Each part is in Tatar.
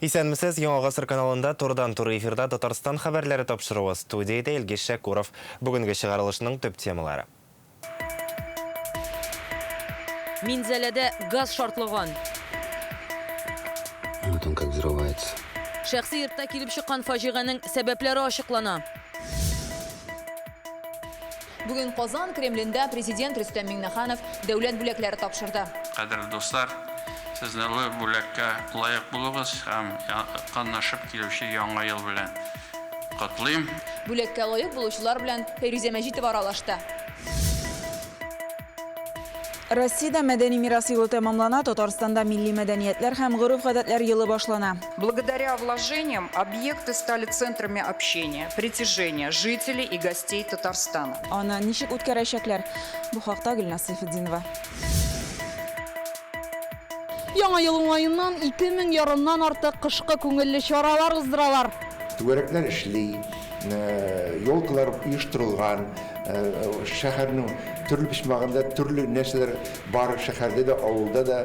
Исәнмесез, Яңа Гасыр каналында турдан-туры эфирда Татарстан хәбәрләре тапшыруы. Студияда Илгиз Шәкуров. Бүгенге чыгарылышның төп темалары. Минзәләдә газ шартлыгын. Вот он как взрывается. Шәхси йортта килеп чыккан фаҗиганең сәбәпләре ачыклана. Бүген Казан Кремлендә президент Рөстәм Миңнеханов дәүләт бүләкләре тапшырды. Кадерле достар, сезне бүләккә лаек булыгыз һәм катнашып килүче яңа ел белән котлыйм. Бүләккә лаек булучылар белән Фәйрүзә Мәҗитова аралашты. Россиядә мәдәни мирас елы тәмамлана, Татарстанда милли мәдәниятләр һәм гореф-гадәтләр елы башлана. Благодаря вложениям объекты стали центрами общения, притяжения жителей и гостей Татарстана. Аны ничек үткәрәчәкләр? Бу хакта Гөлназ Сайфетдинова. Яңа ел уңаеннан 2000 ярымнан артык кышкы күңелле чаралар уздыралар. Түгәрәкләр эшли, елкалар оештырылган, шәһәрнең төрле почмагында төрле нәрсәләр бар, шәһәрдә дә, авылда да.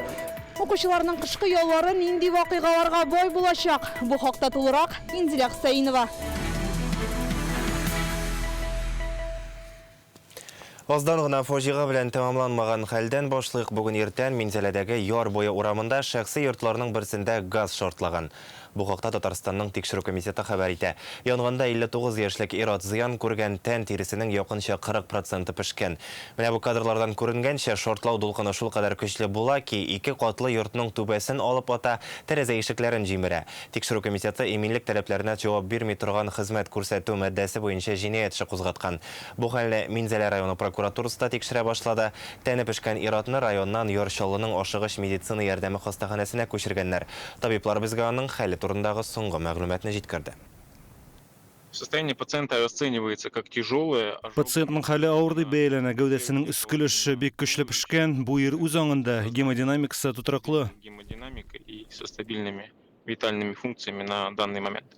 Укучыларның кышкы яллары нинди вакыйгаларга бай булачак? Бу хакта тулырак Инзилә Хусаинова. Аздан гына фаҗига белән тәмамланмаган хәлдән башлыйк. Бүген иртән Минзәләдәге яр буе урамында шәхси йортларның берсендә газ шартлаган. Бу хакта Татарстанның тикшерү комитеты хәбәр итә. Янгында 59 яшьлек ир-ат зыян күргән, тән тиресенең якынча 40% пешкән. Менә бу кадрлардан күренгәнчә, шартлау дулкыны шул кадәр көчле була ки, 2 катлы йортның түбәсен алып ата, тәрәзә ишекләрен җимерә. Тикшерү комитеты иминлек таләпләренә җавап бирми торган хезмәт күрсәтү маддәсе буенча җинаять эше кузгаткан. Бу хәлне Минзәлә районы прокуратурасы тикшерә башлады. Тәне пешкән ир-атны районнан Ярчаллының ашыгыч медицина ярдәме хастаханәсенә күчергәннәр. Табиблар безгә аның хәле турындагы соңгы мәгълүматны җиткерде. Состояние пациента оценивается как тяжелое. Пациентның хәле авыр дип бәяләнә, гәүдәсенең өскелеше бик көчле пешкән, бу ир үз аңында, гемодинамикасы тотрыклы. Гемодинамика и со стабильными витальными функциями на данный момент.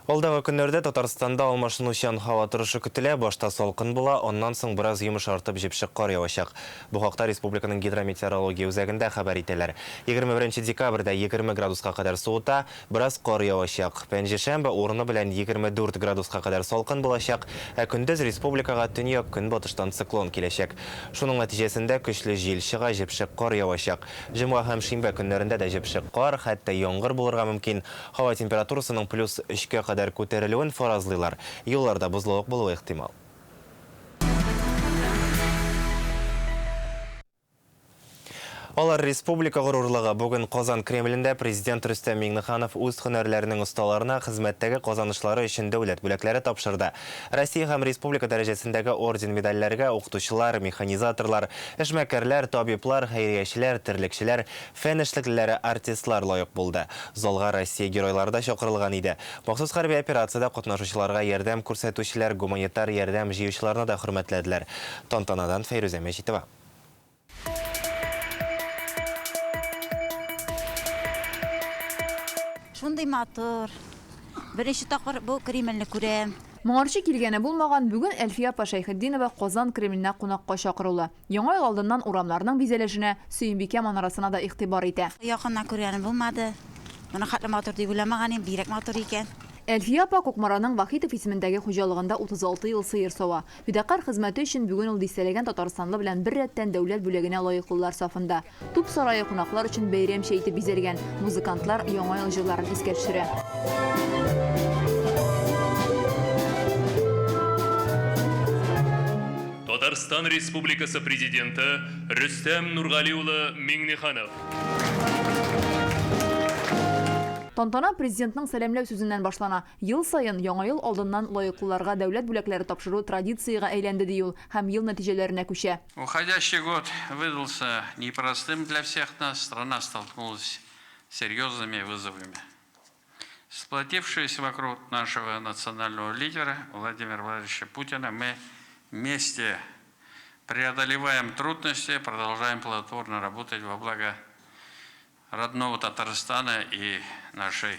Алдагы көннәрдә Татарстанда алмашынучан һава торышы көтелә, башта салкын була, аннан соң бераз йомыш артып җепшек кар явачак. Бу хакта республиканың гидрометеорология үзәгендә хәбәр итәләр. 21 декабрьдә 20 градуска кадәр суыта, бераз кар явачак. Пәнҗешәмбе урыны белән 24 градуска кадәр салкын булачак, ә көндез республикага төньяк көнбатыштан циклон киләчәк. Шуның нәтиҗәсендә көчле җил чыга, җепшек кар явачак. Җомга һәм шимбә көннәрендә дә җепшек кар, хәтта яңгыр булырга мөмкин. Һава температурасының +3-кә кадәр күтәрелүен фаразлыйлар. Юлларда бозлавык булуы ихтимал. Алар республика горурлыгы. Бүген Казан Кремлендә президент Рөстәм Миңнеханов үз һөнәрләренең осталарына хезмәттәге казанышлары өчен дәүләт бүләкләре тапшырды. Россия һәм республика дәрәҗәсендәге орден медальләргә укытучылар, механизаторлар, эшмәкәрләр, табиблар, хәйриячеләр, терлекчеләр, фән эшлеклеләре, артистлар лаек булды. Залга Россия геройлары да чакырылган иде. Махсус хәрби операциядә катнашучыларга ярдәм күрсәтүчеләр, гуманитар ярдәм җыючыларны да хөрмәтләделәр. Тантанадан Фәйрүзә Мәҗитова. Шундый матур. Беренче тапкыр бу Кремльне күрәм. Моңарчы килгәне булмаган бүген Әлфия Шәйхетдинова Казан Кремленә кунакка чакырылды. Яңа ел алдыннан урамнарның бизәлешенә, Сөембикә манарасына да игътибар итә. Якыннан күргәнем булмады. Моны хәтле матур дип уйламаганым, бирәк матур икән. Әлфия Күкмараның Вахитов исемендәге хуҗалыгында 36 ел сыер сава. Фидакар хезмәте өчен бүген ул дистәләгән Татарстанлы белән бер рәттән дәүләт бүләгенә лаеклылар сафында. Туп сарае кунаклар өчен бәйрәмчә итеп бизәлгән. Музыкантлар яңа ел җырларын искә төшерә. Татарстан Республикасы президенты Рөстәм Нургали улы Миңнеханов. Тантана президентның сәламләү сүзеннән башлана. Ел сайын яңа ел алдыннан лаеклыларга дәүләт бүләкләре тапшыру традицияга әйләнде ди ул һәм ел нәтиҗәләренә күчә. Уходящий год выдался непростым для всех нас. Страна столкнулась с серьезными вызовами. Сплотившись вокруг нашего национального лидера Владимира Владимировича Путина, мы вместе преодолеваем трудности, продолжаем плодотворно работать во благо родного Татарстана и нашей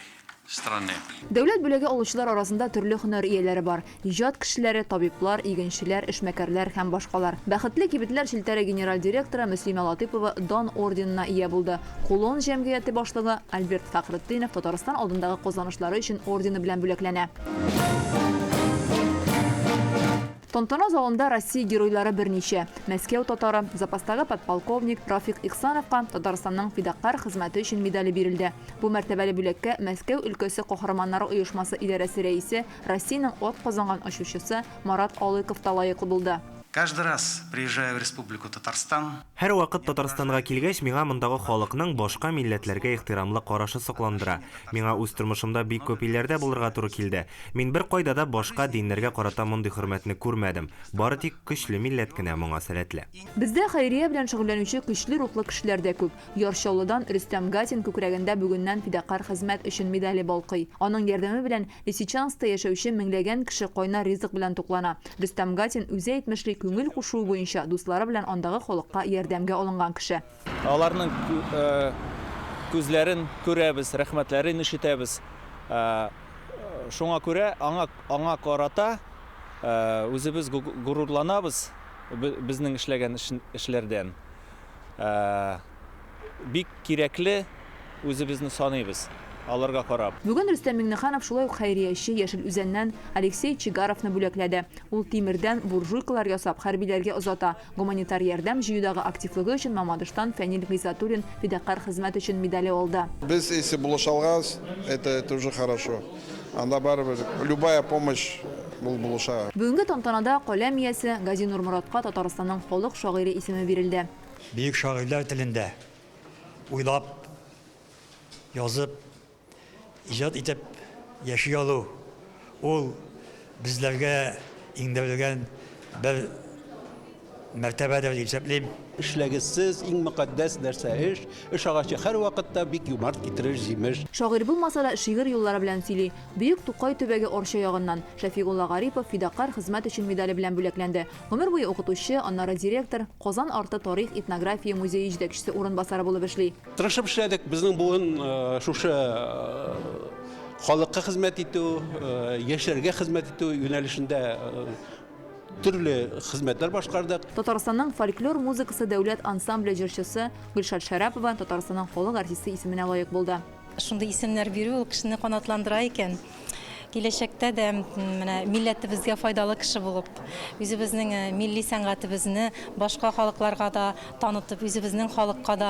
страны. Дәүләт бүләге алучылар арасында төрле һөнәр ияләре бар. Иҗат кешеләре, табиблар, игенчеләр, эшмәкәрләр һәм башкалар. Бәхетле кибетләр шелтәре генераль директоры Мөслимә Латыйпова Дан орденына ия булды. Кулон җәмгыяте башлыгы Альберт Фәхретдинов Татарстан алдындагы казанышлары өчен ордены белән бүләкләнә. Тантана залында Россия геройлары берничә. Мәскәү татары, запастагы подполковник Рафик Ихсановка Татарстанның фидакар хезмәте өчен медале бирелде. Бу мәртәбәле бүләккә Мәскәү өлкәсе каһарманнары оешмасы идарәсе рәисе, Россиянең ат казанган очучысы Марат Алыков та лаеклы булды. Каждый раз, приезжая в Республику Татарстан, Һәр вакыт Татарстанга килгәч, миңа мондагы халыкның башка милләтләргә ихтирамлы карашы сокландыра. Миңа үз тормышымда бик күп илләрдә булырга туры килде. Мин бер кайда да башка диннәргә карата мондый хөрмәтне күрмәдем. Бары тик көчле милләт кенә моңа сәләтле. Бездә хәйрия белән шөгыльләнүче көчле рухлы кешеләр дә күп. Яршаулыдан Рөстәм Гатин күкрәгендә бүгеннән фидакар хезмәт өчен медале балкый. Аның ярдәме белән Лисичанскта яшәүче меңләгән кеше кайнар ризык белән туклана. Рөстәм Гатин үзе әйтмешли күңел кушуы буенча дуслары белән андагы халыкка ярдәмгә алынган кеше. Аларның күзләрен күрәбез, рәхмәтләрен ишетәбез. Шуңа күрә аңа карата үзебез горурланабыз безнең эшләгән эшләрдән. Бик кирәкле үзебезне саныйбыз. Аларга карап. Бүген Рөстәм Миңнеханов шулай ук хәйрияче Яшел Үзәннән Алексей Чигаровны бүләкләде. Ул тимердән буржуйкалар ясап хәрбиләргә озата. Гуманитар ярдәм җыюдагы активлыгы өчен Мамадыштан Фәнил Гыйзатуллин фидакар хезмәт өчен медале алды. Без если булышалгыз, это уже хорошо. Анда барыбер любая помощь булыша. Бүгенге тантанада каләм иясе Гази Нурмуратка Татарстанның халык шагыйре исеме бирелде. Бөек шагыйрьләр телендә уйлап, язып, иҗат итеп яши алу, ул безләргә иңдерелгән бер мәртәбәдер дип исәплим. Эшләгесез иң мөкатдәс нәрсә эш агачы һәр вакытта бик юмарт китерер җимеш. Шагыйрь булмаса да шигырь юллары белән сөйли. Бөек Тукай төбәге Арча ягыннан Шәфигулла Гарипов фидакар хезмәт өчен медале белән бүләкләнде. Гомер буе укытучы, аннары директор, Казан арты тарих этнография музее җитәкчесе урынбасары булып эшли. Тырышып эшләдек, безнең буын шушы халыкка хезмәт итү, яшьләргә хезмәт итү юнәлешендә төрле хезмәтләр башкардык. Татарстанның фольклор музыкасы дәүләт ансамбле җырчысы Гөлшат Шәрәпова Татарстанның халык артисты исеменә лаек булды. Шундый исемнәр бирү ул кешене канатландыра икән. Киләчәктә дә менә милләтебезгә файдалы кеше булып, үзебезнең милли сәнгатебезне башка халыкларга да танытып, үзебезнең халыкка да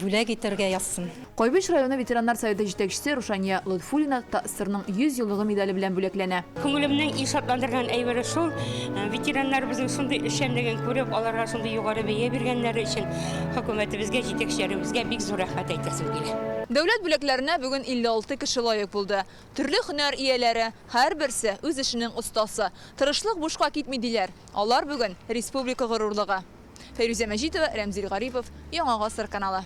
бүләк итәргә язсын. Кайбыш районы ветераннар советы җитәкчесе Рушания Лутфуллина ТАССРның 100 еллыгы медале белән бүләкләнә. Күңелемнең ишатландырган әйбере шул, ветераннарыбызның шундый эшчәнлеген күреп, аларга шундый югары бәя биргәннәре өчен хөкүмәтебезгә, җитәкчеләребезгә бик зур рәхмәт әйтәсем килә. Дәүләт бүләкләренә бүген 56 кеше лаек булды. Төрле һөнәр ияләре, һәр берсе үз эшенең остасы. Тырышлык бушка китми диләр. Алар бүген республика горурлыгы. Фәйрүзә Мәҗитова, Рәмзил Гарипов, Яңа гасыр каналы.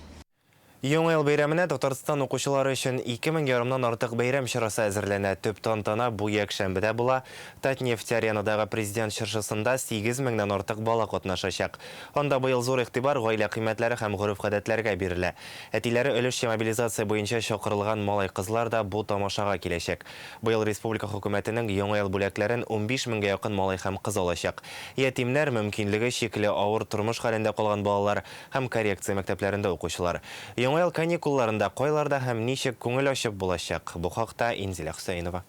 Яңа ел бәйрәменә Татарстан укучылары өчен 2000 ярымнан артык бәйрәм чарасы әзерләнә. Төп тантана бу якшәмбедә була. Татнефть-аренадагы президент чыршысында 8000-нән артык бала катнашачак. Анда быел зур игътибар гаилә кыйммәтләре һәм гореф-гадәтләргә бирелә. Әтиләре өлешчә мобилизация буенча чакырылган малай-кызлар да бу тамашага киләчәк. Быел республика хөкүмәтенең яңа ел бүләкләрен 15 меңгә якын малай һәм кыз алачак. Ятимнәр, мөмкинлеге чикле авыр тормыш хәлендә калган балалар һәм коррекция мәктәпләрендә укучылар. Яңа ел каникулларында кайларда һәм ничек күңел ачып булачак? Бу хакта Инзилә Хөсәйнова.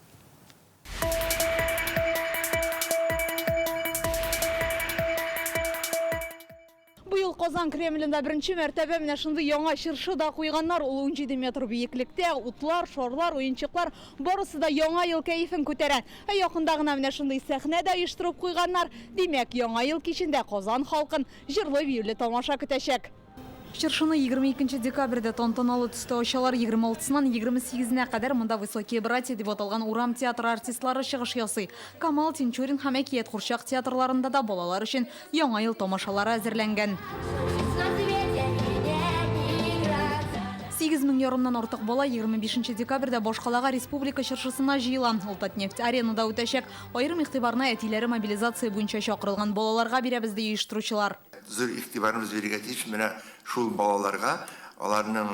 Быел Казан Кремлендә беренче мәртәбә менә шундый яңа чыршы да куйганнар. Ул 17 метр биеклектә, утлар, шарлар, уенчыклар барысы да яңа ел кәефен күтәрә. Якында гына менә шундый сәхнә дә оештырып куйганнар. Димәк, яңа ел кичендә Казан халкын җырлы биюле тамаша көтәчәк. Чыршыны 22 декабрьдә тантаналы төстә ачалар, 26-нан 28-нә кадәр монда «Высокие братья» дип аталган урам театры артистлары чыгыш ясый. Камал, Тинчурин һәм Әкият Курчак театрларында да балалар өчен яңа ел тамашалары әзерләнгән. 8000 ярымнан артык бала 25 декабрьдә башкалага республика чыршысына җыела. Ул Татнефть-аренада үтәчәк. Аерым игътибарны әтиләре мобилизация буенча чакырылган балаларга бирәбез ди оештыручылар. Зур игътибарыбыз бирергә тиеш менә шул балаларга. аларның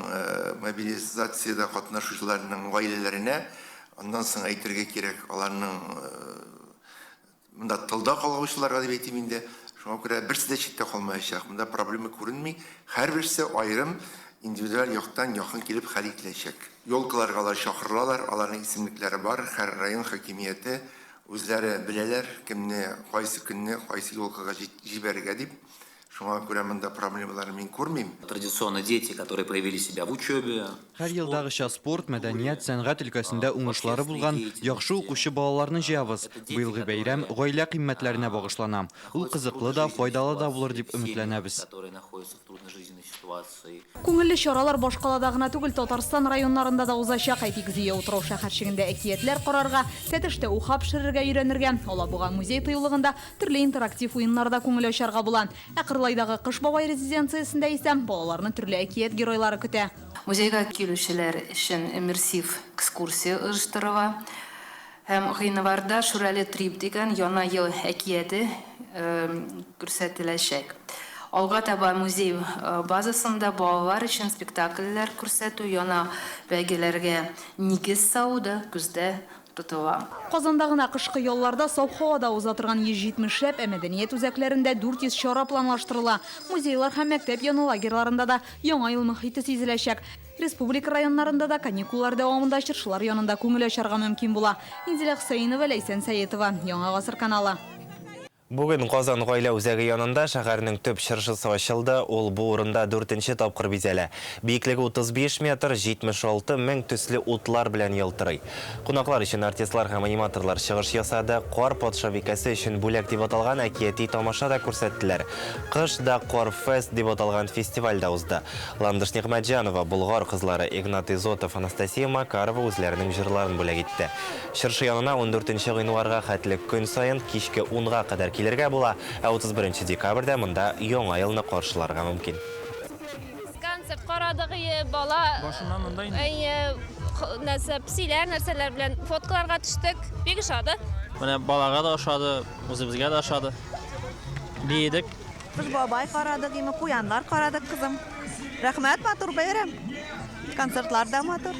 мобилизацияда катнашучыларның гаиләләренә, аннан соң әйтергә кирәк, аларның монда тылда калгычларга дип әйтим инде. Шуңа күрә берсе дә читтә калмаячак. Монда проблема күренми. Һәрберсе аерым индивидуаль яктан якын килеп хәл ителәчәк. Йолкаларга алар чакырылалар, аларның исемлекләре бар, һәр район хакимияте үзләре беләләр, кемне, кайсы көнне, кайсы йолкага җибәрергә дип. Шуңа күрә монда проблемаларны мин күрмим. Традиционно дети, которые проявили себя в учебе. Һәр елдагыча спорт, мәдәният, сәнгать өлкәсендә уңышлары булган яхшы укучы балаларны җыябыз. Быелгы бәйрәм гаилә кыйммәтләренә багышлана. Ул кызыклы да, файдалы да булыр дип өметләнәбез. Күңелле чаралар башкалада гына түгел, Татарстан районнарында да узачак. Әйтик, Зия утрау шәһәрчегендә әкиятләр карарга, Тәтештә уха пешерергә өйрәнергә, Алабуга музей тыюлыгында төрле интерактив уеннарда күңел ачарга була. Кырлайдагы Кыш бабай резиденциясендә исә балаларны төрле әкият геройлары көтә. Музейга килүчеләр өчен иммерсив экскурсия оештырыла. Һәм гыйнварда Шүрәле трип дигән яңа ел әкияте күрсәтеләчәк. Алга таба музей базасында балалар өчен спектакльләр күрсәтү, яңа бәйгеләргә нигез салуды күздә тотыла. Казандагына кышкы ялларда саф һавада уза торган 170 мәдәният үзәкләрендә 400 чара планлаштырыла. Музейлар һәм мәктәп яны лагерьларында да яңа ел мөхите сизеләчәк. Республика районнарында да каникуллар дәвамында чыршылар янында күңел ачарга мөмкин була. Инзилә Хусаинова, Ләйсән Сәетова, Яңа гасыр каналы. Бүген Казан гаилә үзәге янында шәһәрнең төп чыршысы ачылды. Ул бу урында 4нче тапкыр бизәлә. Биеклеге 35 метр, 76 мең төсле утлар белән ялтырый. Кунаклар өчен артистлар һәм аниматорлар чыгыш ясады. Кар патша бикәсе өчен бүләк дип аталган әкияти тамаша да күрсәттеләр. Кыш да Кар фест дип аталган фестиваль да узды. Ландыш Нигъмәтҗанова, Болгар кызлары Игнат Изотов, Анастасия Макарова үзләренең җырларын бүләк итте. Чыршы янына 14нче гыйнварга хәтле көн сайын кичке 10га кадәр килергә була, 31 декабрьдә монда яңа елны каршыларга мөмкин. Концерт карадыгы бала нәрсәләр белән фоткаларга төштек. Бик ошады. Менә балага да ошады, үзебезгә дә ошады. Биедек. Кыз бабай карадык, име куяннар карадык кызым. Рәхмәт, матур бәйрәм. Концертлар да матур.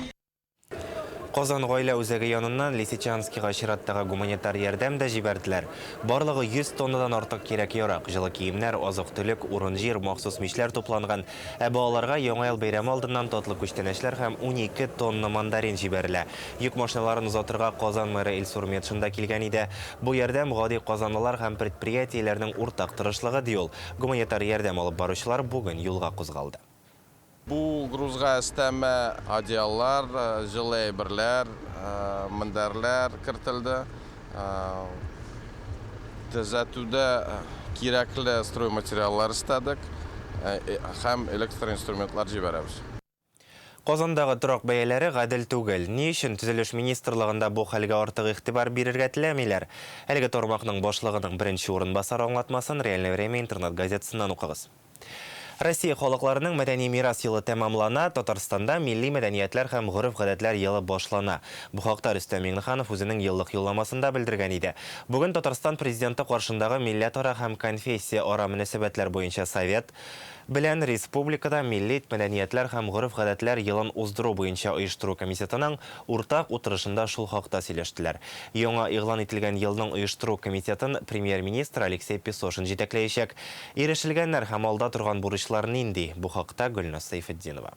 Казан гаилә үзәге яныннан Лисичанскига чираттагы гуманитар ярдәм дә җибәрделәр. Барлыгы 100 тоннадан артык кирәк-ярак, җылы киемнәр, азык-төлек, урын җир, махсус мишләр тупланган. Балаларга яңа ел бәйрәме алдыннан татлы күчтәнәчләр һәм 12 тонна мандарин җибәрелә. Йөк машиналарын узатырга Казан мэры Илсур Метшин да килгән иде. Бу ярдәм гади казанлылар һәм предприятиеләрнең уртак тырышлыгы ди ул. Гуманитар ярдәм алып баручылар бүген юлга кузгалды. Бу грузга өстәмә одеяллар, җылы әйберләр, мендәрләр кертелде. Төзәтүдә кирәкле стройматериаллар истәдек һәм электроинструментлар җибәрәбез. Казандагы торак бәяләре гадел түгел. Ни өчен төзелеш министрлыгында бу хәлгә артык игътибар бирергә теләмиләр? Әлеге тармакның башлыгының беренче урынбасары аңлатмасын Реальное время интернет газетасыннан укыгыз. Россия халыкларының мәдәни мирас елы тәмамлана, Татарстанда милли мәдәниятләр һәм гореф-гадәтләр елы башлана. Бу хакта Рөстәм Миңнеханов үзенең еллык юлламасында белдергән иде. Бүген Татарстан президенты каршындагы милләтара һәм конфессия ара мөнәсәбәтләр буенча совет белән республикада милли мәдәниятләр һәм гореф-гадәтләр елын уздыру буенча оештыру комитетының уртак утырышында шул хакта сөйләштеләр. Яңа игълан ителгән елның оештыру комитетын премьер-министр Алексей Песошин җитәкләячәк. Ирешелгәннәр һәм алда торган бурычлар нинди? Бу хакта Гөлнас Сайфетдинова.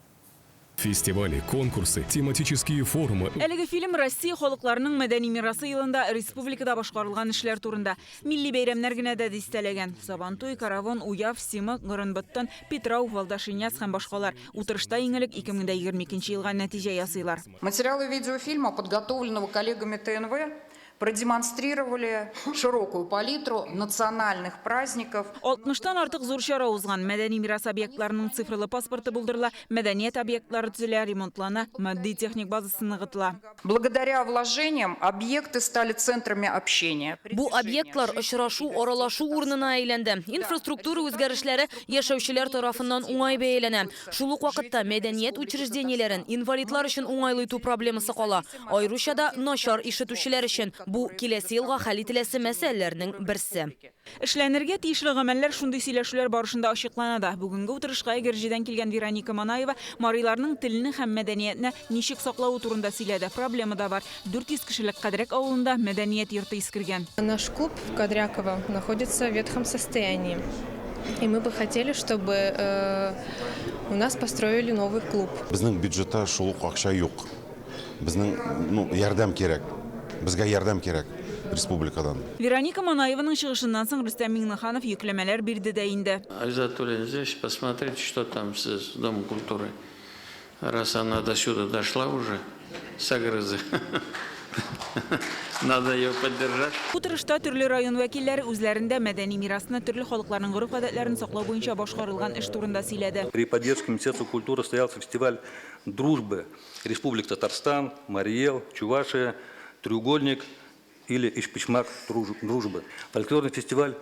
Фестивали, конкурсы, тематические форумы. Әлеге фильм Россия халыкларының мәдәни мирасы елында республикада башкарылган эшләр турында. Милли бәйрәмнәр генә дә дистәләгән. Сабантуй, Караван, Уяв, Симак, Гырынбыттан, Петрау, Валдашиняс һәм башкалар. Утырышта иң элек 2022 елга нәтиҗә ясыйлар. Материалы видеофильма, подготовленного коллегами ТНВ, продемонстрировали широкую палитру национальных праздников. 60-тан артык зур чара узган. Мәдәни мирас объектларының цифрлы паспорты булдырыла, мәдәният объектлары төзелә, ремонтлана, матди техник базасы ныгытыла. Благодаря вложениям объекты стали центрами общения. Бу объектлар очрашу, аралашу урынына әйләнде. Инфраструктура үзгәрешләре яшәүчеләр тарафыннан уңай бәяләнә. Шул ук вакытта мәдәният учреждениеләрен инвалидлар өчен уңайлы итү проблемасы кала. Айруча да начар ишетүчеләр өчен Бу киләсе елга хәл ителәсе мәсьәләләрнең берсе. Эшләнергә тиешле гамәлләр шундый сөйләшүләр барышында ачыклана да. Бүгенге утырышка Әгерҗедән килгән Вероника Манаева марыйларның телене һәм мәдәниятне ничек саклау турында сөйләде. Проблема да бар. 400 кешелек Кадряк авылында мәдәният йорты искергән. Наш клуб в Кадряково находится в ветхом состоянии. И мы бы хотели, чтобы у нас построили новый клуб. Безнең бюджетта шул ук акча юк. Безнең ярдәм кирәк. Безгә ярдәм кирәк республикадан. Вероника Манаеваның чыгышыннан соң Рөстәм Миңнеханов йөкләмәләр бирде дә инде. Айзатуллин, здесь посмотрите, что там с Домом культуры. Раз она до сюда дошла уже, с огрызы. Надо ее поддержать. Утырышта төрле район вәкилләре үзләрендә мәдәни мирасны, төрле халыкларның гореф-гадәтләрен саклау буенча башкарылган эш турында сөйләде. При поддержке Министерства культуры состоялся фестиваль дружбы Республик Татарстан, Марий Эл, Чувашия, Треугольник или Ишпичмак дружбы. Фольклорный фестиваль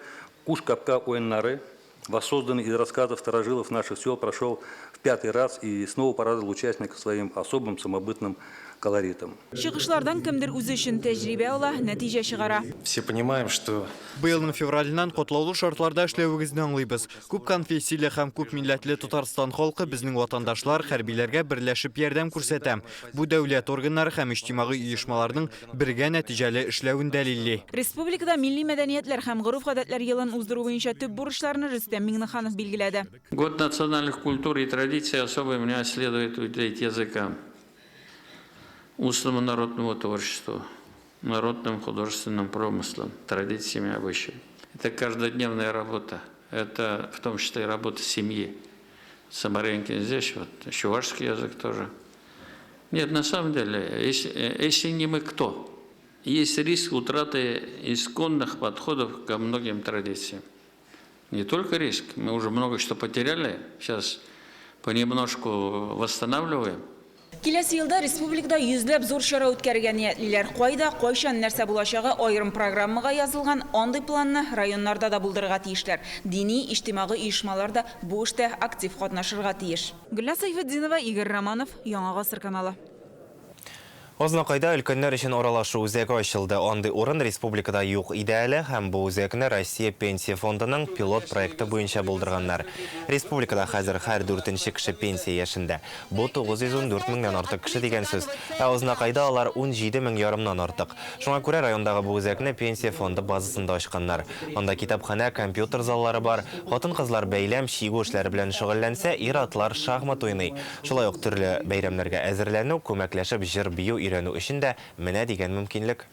Куш-Капка Уэн-Нары, воссозданный из рассказов старожилов наших сел, прошел в 5-й раз и снова порадовал участников своим особым самобытным колоритом. Чыгышлардан кемдер үзе өчен тәҗрибә ала, нәтиҗә чыгара. Все понимаем, что Быелның февральнан котлаулы шартларда эшләвегезне аңлыйбыз. Күп конфессияле һәм күп милләтле Татарстан халкы безнең ватандашлар хәрбиләргә берләшеп ярдәм күрсәтә. Бу дәүләт органнары һәм иҗтимагый оешмаларның бергә нәтиҗәле эшләвен дәлилли. Республикада милли мәдәниятләр һәм гореф-гадәтләр елын уздыру буенча төп бурычларны Рөстәм Миңнеханов билгеләде. Год национальных культур и традиций особо меня следует уделить языкам. Устному народному творчеству, народным художественным промыслом, традициями и обычаями. Это каждодневная работа. Это в том числе и работа семьи. Самаренкин здесь, вот, чувашский язык тоже. Нет, на самом деле, если не мы, кто? Есть риск утраты исконных подходов ко многим традициям. Не только риск, мы уже много что потеряли, сейчас понемножку восстанавливаем. Киләсе елда республикада йөзләп зур чара үткәргән ниятлиләр. Кайда, кайчан нәрсә булачагы аерым программага язылган, андый планны районнарда да булдырырга тиешләр. Дини, иҗтимагый оешмалар да бу эштә актив катнашырга тиеш. Гөлназ Сайфетдинова, Игорь Романов, Яңа Гасыр каналы. Ознакайда өлкәннәр өчен аралашу үзәге ачылды. Андый урын республикада юк иде әле һәм бу үзәкне Россия пенсия фондының пилот проекты буенча булдырганнар. Республикада хәзер һәр 4нче кеше пенсия яшендә. Бу 914 меңнән артык кеше дигән сүз. Ә Ознакайда алар 17 мең ярымнан артык. Шуңа күрә райондагы бу үзәкне пенсия фонды базасында ачканнар. Анда китапханә, компьютер заллары бар. Хатын-кызлар бәйләм, чигү эшләре белән шөгыльләнсә, ир-атлар шахмат уйный. Шулай ук төрле бәйрәмнәргә әзерләнү, күмәкләшеп җыр бию өйрәнү өчен дә менә дигән мөмкинлек.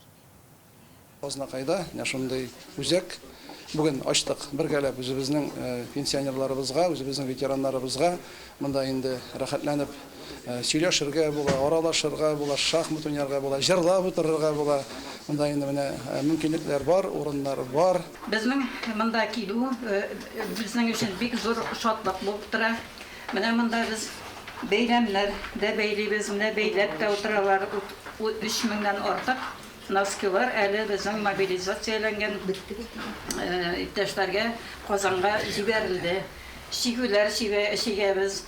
Ознакайда шундый үзәк бүген ачтык. Бергәләп үзебезнең пенсионерларыбызга, үзебезнең ветераннарыбызга монда инде рәхәтләнеп сөйләшергә була, аралашырга була, шахмат уйнарга була, җырлап утырырга була. Монда инде менә мөмкинлекләр бар, урыннар бар. Безнең монда килү безнең өчен бик зур шатлык булып тора. Менә монда без бәйрәмнәр дә бәйлибез, менә бәйләп тә утыралар. 3 меңнән артык носкилар әле безнең мобилизацияләнгән иптәшләргә Казанга җибәрелде. Шигүләр шигәбез.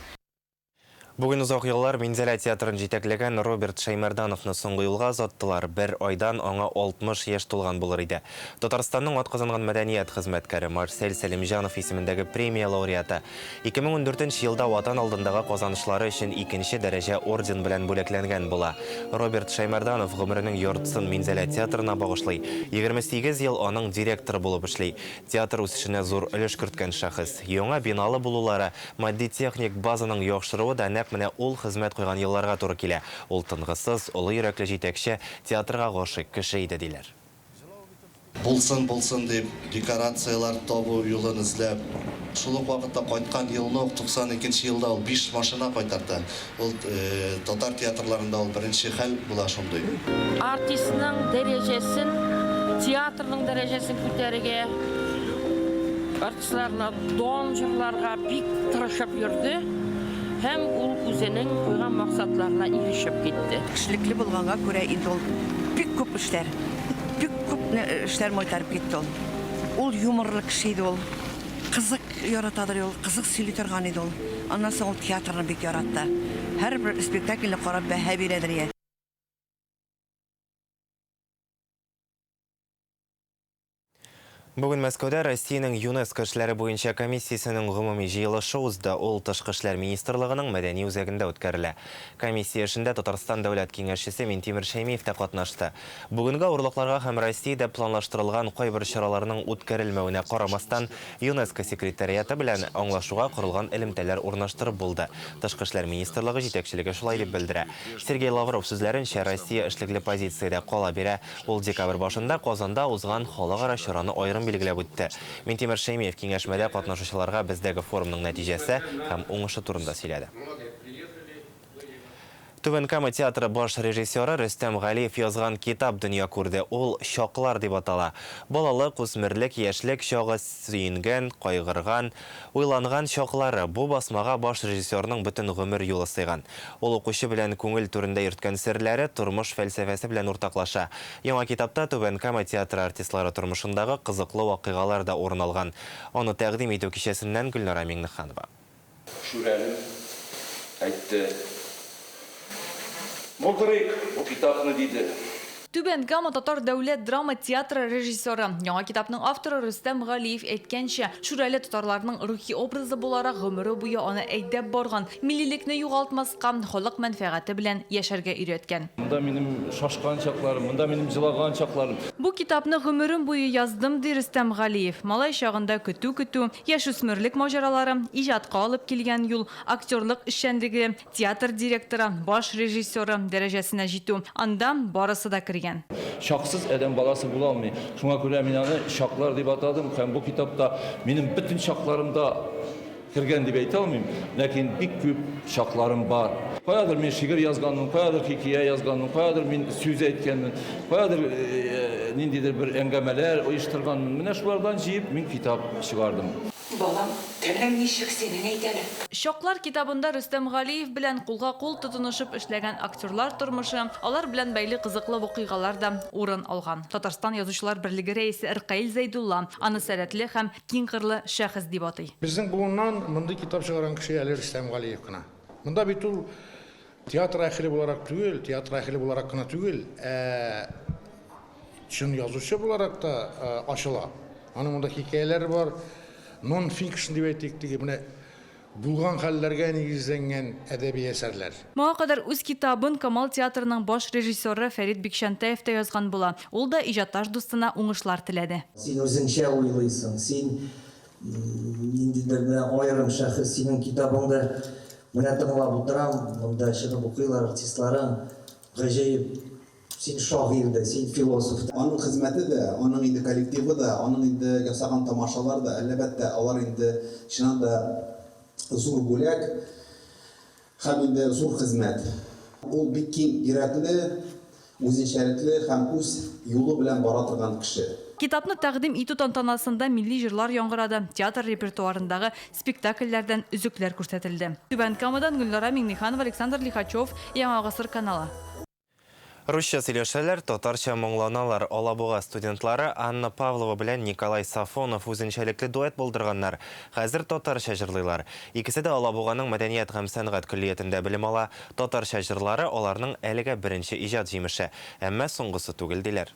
Бүген узак еллар Минзәлә театрын җитәкләгән Роберт Шәймәрдановны соңгы юлга озаттылар. Бер айдан аңа 60 яшь тулган булыр иде. Татарстанның атказанган мәдәният хезмәткәре Марсель Сәлимҗанов исемендәге премия лауреаты 2014 елда ватан алдындагы казанышлары өчен 2нче дәрәҗә орден белән бүләкләнгән була. Роберт Шәймәрданов гомеренең яртысын Минзәлә театрына багышлый. 28 ел аның директоры булып эшли. Театр үсешенә зур өлеш керткән шәхес. Яңа биналы булулары, матди техник базаның яхшыруы да менә ул хезмәт куйган елларга туры килә. Ул тынгысыз, улы йөрәкле җитәкче, театрга гашыйк кеше иде диләр. Булсын дип декорациялар табу юлын эзләп, шул ук вакытта кайткан елны 92нче елда ул 5 машина кайтарды. Ул татар театрларында ул беренче хәл була шундый. Артистның дәрәҗәсен, театрның дәрәҗәсен күтәрергә, артистларны дан җырларга бик тырышып йөрде. Һәм ул үзенең куйган максатларына ирешеп китте. Кешелекле булганга күрә инде ул бик күп эшләр майтарып китте ул. Ул юморлы кеше иде ул. Кызык яратадыр ул, кызык сөйли торган иде ул. Аннан соң ул театрны бик яратты. Һәрбер спектакльне карап бәһа бирәдер. Бүгін Мәскәүдә Россияның ЮНЕСКО эшләре буенча комиссиясының гомуми җыелышы узды. Ул Тышкы эшләр министрлыгының мәдәни үзәгендә үткәрелә. Комиссия эшендә Татарстан дәүләт киңәшчесе Минтимер Шәймиев та катнашты. Бүгенге авырлыкларга һәм Россиядә планлаштырылган кайбер чараларның үткәрелмәвенә карамастан, ЮНЕСКО секретариаты белән аңлашуга корылган элемтәләр урнаштырып булды. Тышкы эшләр министрлыгы җитәкчелеге шулай дип белдерә. Сергей Лавров сүзләренчә, Россия эшлекле позициядә кала бирә. Ул декабрь башында Казанда узган халыкара чараны айрым билгеләп үтте. Минтимер Шәймиев киңәшмәдә катнашучыларга бездәге форумның нәтиҗәсе һәм уңышы турында сөйләде. Түбән Кама театры баш режиссеры Рөстәм Галиев язган китап дөнья күрде. Ул «Шоклар» дип атала. Балалык, үсмерлек, яшьлек чагы сөйенгән, кайгырган, уйланган чаклары. Бу басмага баш режиссерның бөтен гомер юлы сыйган. Ул укучы белән күңел түрендә йөрткән серләре, тормыш фәлсәфәсе белән уртаклаша. Яңа китапта Түбән Кама театры артистлары тормышындагы кызыклы вакыйгалар да урын алган. Аны тәкъдим итү кичәсеннән Гөлнара Миңнеханова. Шүрәле әйтте. Молдырык, bu китапны диде. Түбән Кама татар дәүләт драма театры режиссеры. Яңа китапның авторы Рөстәм Галиев әйткәнчә, Шүрәле татарларның рухи образы буларак гомере буе аны әйдәп барган, милливлекне югалтмаска, халык мәнфәгате белән яшәргә өйрәткән. Монда минем шашкан чакларым, монда минем җылаган чакларым. Бу китапны гомерем буе яздым ди Рөстәм Галиев. Малай чагында көтү, яшүсмерлек маҗаралары, иҗатка алып килгән юл, актерлык эшчәнлеге, театр директоры, баш режиссеры дәрәҗәсенә җитү. Анда барысы да кергән. Шаксыз адәм баласы була алмый. Шуңа күрә мин аны шаклар дип атадым. Һәм бу китапта минем бөтен шакларымда кергән дип әйтә алмыйм. Ләкин бик күп шакларым бар. Каядыр мин шигырь язганмын, каядыр хикая язганмын, каядыр мин сүз әйткәнмен, каядыр ниндидер бер әңгәмәләр оештырганмын. Менә шулардан җыеп мин китап чыгардым. Балам, телең ничек синең әйтәле? Шоклар китабында Рөстәм Галиев белән кулга-кул тотынышып эшләгән актерлар тормышы, алар белән бәйле кызыклы вакыйгалар да урын алган. Татарстан язучылар берлеге рәисе Иркаил Зәйдулла аны сәләтле һәм киң кырлы шәхес дип атый. Безнең буыннан мондый китап чыгарган кеше әле Рөстәм Галиев кына. Монда бит ул театр әһле буларак түгел, театр әһле буларак кына түгел, чын язучы буларак та ачыла. Аның монда хикаяләре бар. Non-fiction дип әйтик, менә булган хәлләргә нигезләнгән әдәби әсәрләр. Моңа кадәр үз китабын Камал театрының баш режиссеры Фәрит Бикшәнтәев тә язган була. Ул да иҗатташ дустына уңышлар теләде. Син үзеңчә уйлыйсың, син ниндидер аерым шәхес синең китабыңда менә тыңлап утырам, монда чыгып укыйлар артистларың, гаҗәеп. Син шагыйрь дә, син философ да. Аның хезмәте дә, аның инде коллективы да, аның инде ясаган тамашалар да, әлбәттә алар инде чыннан да зур бүләк һәм инде зур хезмәт. Ул бик киң йөрәкле, үзенчәлекле һәм үз юлы белән бара торган кеше. Китапны тәкъдим итү тантанасында милли җырлар яңгырады, театр репертуарындагы спектакльләрдән үзекләр күрсәтелде. Түбән Камадан Гөлнара Миңнеханова, Александр Лихачев, Яңа гасыр каналы. Русча сөйләшәләр, татарча моңланалар. Алабуга студентлары Анна Павлова белән Николай Сафонов үзенчәлекле дуэт булдырганнар. Хәзер татарча җырлыйлар. Икесе дә Алабуганың мәдәният һәм сәнгать көллиятендә белем ала. Татарча җырлары аларның әлегә беренче иҗат җимеше, әмма соңгысы түгел диләр.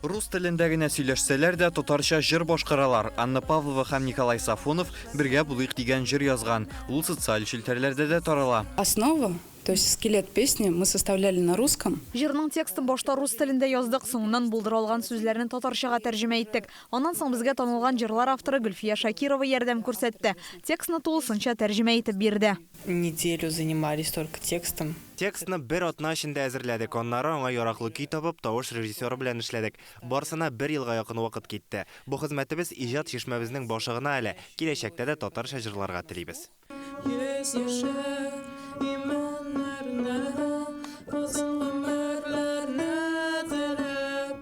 Рус телендә генә сөйләшсәләр дә татарча җыр башкаралар. Анна Павлова һәм Николай Сафонов бергә булыйк дигән җыр язган. Ул социаль челтәрләрдә дә тарала. Основа, то есть скелет песни мы составляли на русском. Җырның текстын башта рус телендә яздык, соңыннан булдырылган сүзләрне татарчага тәрҗемә иттек. Аннан соң безгә танылган җырлар авторы Гөлфия Шакирова ярдәм күрсәтте. Текстны тулысынча тәрҗемә итеп бирде. Неделю занимались только текстом. Текстны бер атна эчендә әзерләдек. Аннары аңа яраклы көй табып, тавыш режиссеры белән эшләдек. Барсына 1 елга якын вакыт китте. Бу хезмәтебез иҗат шишмәбезнең башыгына әле. Киләчәктә дә татарча җырларга телибез.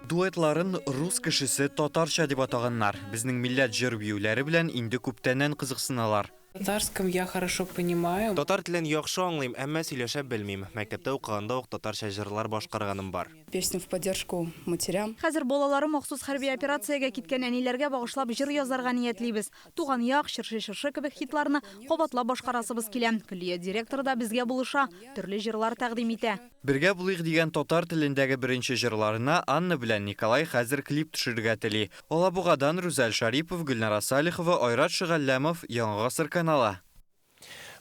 Дуэтларын рус кешесе татарча дип атаганнар. Безнең милләт җыр биюләре белән инде күптәннән кызыксыналар. Татарском я хорошо понимаю. Татар телен яхшы аңлыйм, әмма сөйләшә белмим. Мәктәптә укыганда ук татарча җырлар башкарганым бар. Песню в поддержку матерям. Хәзер балалары махсус хәрби операциягә киткән әниләргә багышлап җыр язарга ниятлибез. Туган як, шыршы кебек хитларны кабатлап башкарасыбыз килә. Көллият директоры да безгә булыша, төрле җырлар тәкъдим итә. Бергә булыйк дигән татар телендәге беренче җырларына Анна белән Николай хәзер клип төшерергә тели. Алабугадан Рүзәл Шарипов, Гөлнара Салихова, Айрат Шигалләмов, Яңа гасыр каналы.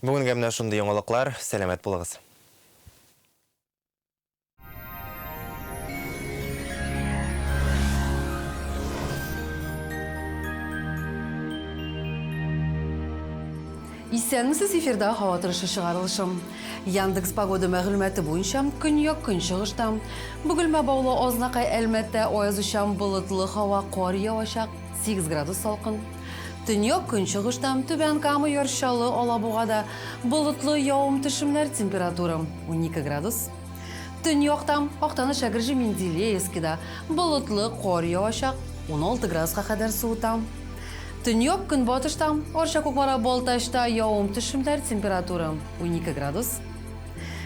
Бүгенгә менә шундый яңалыклар. Сәламәт булыгыз. Исәнмесез, эфирда һава торышы чыгарылышым. Яндекс погода мәгълүматы буенча көньяк көнчыгышта Бөгелмә Баулы Азнакай Әлмәттә аязучан болытлы һава, кар явачак, 8 градус салкын. Төньяк көнчыгышта Түбән Кама Яршалы Алабугада болытлы явым-төшемнәр, температура 12 градус. Төньяктан Актаныш Әгерҗе Менделеевскида болытлы кар явачак, 16 градуска кадәр суыта. Төньяк көнбатыштан Арча Кукмара Балтачта явым-төшемнәр, температура 12 градус.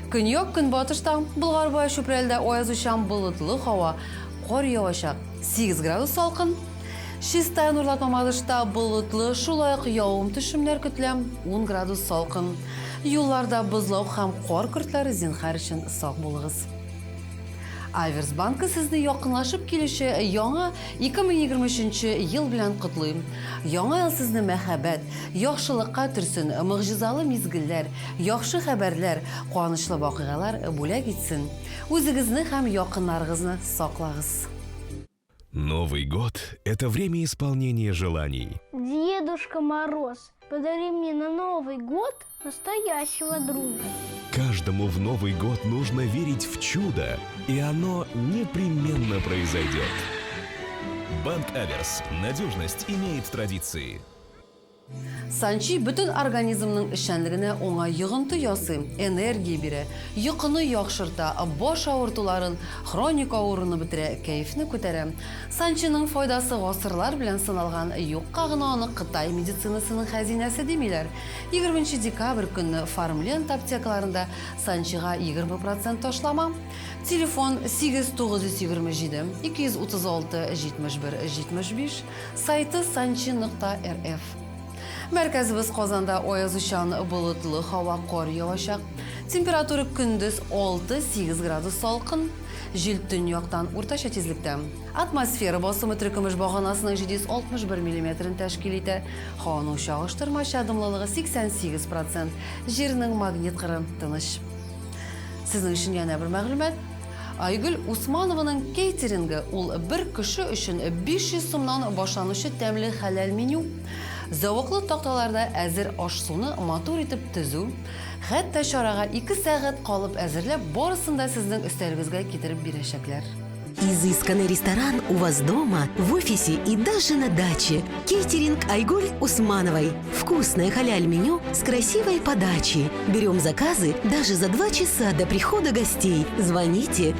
Көньяк көнбатыштан Болгарбай Чүпрәлдә аязучан болытлы һава, кар явачак, 8 градус салкын. Чистая Нурлатма Мамадышта болытлы, шулай ук явым-төшемнәр көтелә, 10 градус салкын. Юлларда бозлау һәм кар көртләре зинһар өчен сак булыгыз. Айверс банкы сезне якынлашып килүче яңа 2023 ел белән котлый. Яңа ел сезне мәхәббәт, яхшылыкка төрсен, мөгъҗизалы мизгелләр, яхшы хәбәрләр, куанычлы вакыйгалар бүләк итсен. Үзегезне һәм якыннарыгызны саклагыз. Новый год – это время исполнения желаний. Дедушка Мороз, подари мне на Новый год настоящего друга. Каждому в Новый год нужно верить в чудо, и оно непременно произойдет. Банк Аверс. Надежность имеет традиции. Санчи бүтін организмның эшчәнлегенә оңай йогынты ясый, энергия бирә, йокыны яхшырта, баш авыртуларын, хроник авыруны бетерә, кәефне күтәрә. Санчиның файдасы гасырлар белән сыналган, юкка гына аны Кытай медицинасының хәзинәсе димиләр. 20 декабрь көнне Фармленд аптекаларында Санчига 20% ташлама. Телефон 8927 236 71 75, сайты sanchi.rf. Мәркәзебез Казанда аязучан болытлы һава, кар явачак. Температура көндез 6-8 градус салкын. Җил төньяктан уртача тизлектә. Атмосфера басымы төркемеш баганасының 761 мм тәшкил итә. Һаваның чагыштырмача дымлылыгы 88%. Җирнең магнит кыры тыныч. Сезнең өчен яңа бер мәгълүмат. Айгөл Усманованың кейтеринги ул бер кеше өчен 500 сумнан башланучы тәмле хәләл меню. Завоклы такталарда әзер аш-суны матур итеп төзү, хәтта чарага 2 сәгать калып әзерләп, барысын да сезнең өстәлегезгә китереп бирәчәкләр. Изысканный ресторан у вас дома, в офисе и даже на даче. Кейтеринг Айгуль Усмановой. Вкусное халяль-меню с красивой подачей. Берем заказы даже за 2 часа до прихода гостей. Звоните